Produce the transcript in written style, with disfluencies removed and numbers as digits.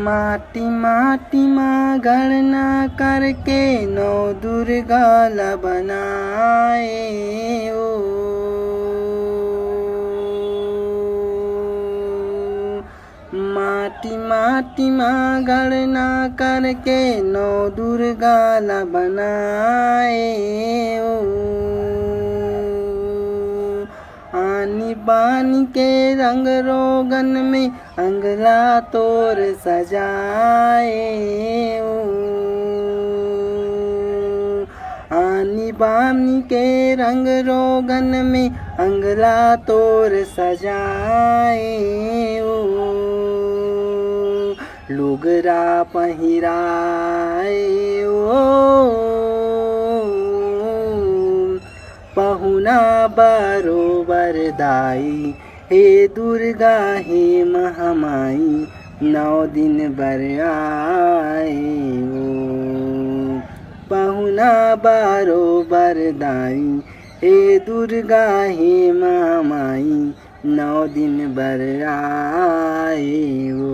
माटी माटी माँ गणना करके नौ दुर्गा ला बनाए ओ। माटी माटी माँ गणना करके नौ दुर्गा ला बनाए ओ। आनी बानी के रंग रोगन में अंगला तोर सजाए ओ। आनी बानी के रंग रोगन में अंगला तोर सजाए ओ। लुगरा पहिराए ओ। पहुना बरोबर दाई हे दुर्गा हे महामाई नौ दिन बर आए ओ। पहुना बरोबर दाई हे दुर्गा हे महामाई नौ दिन बर आए ओ।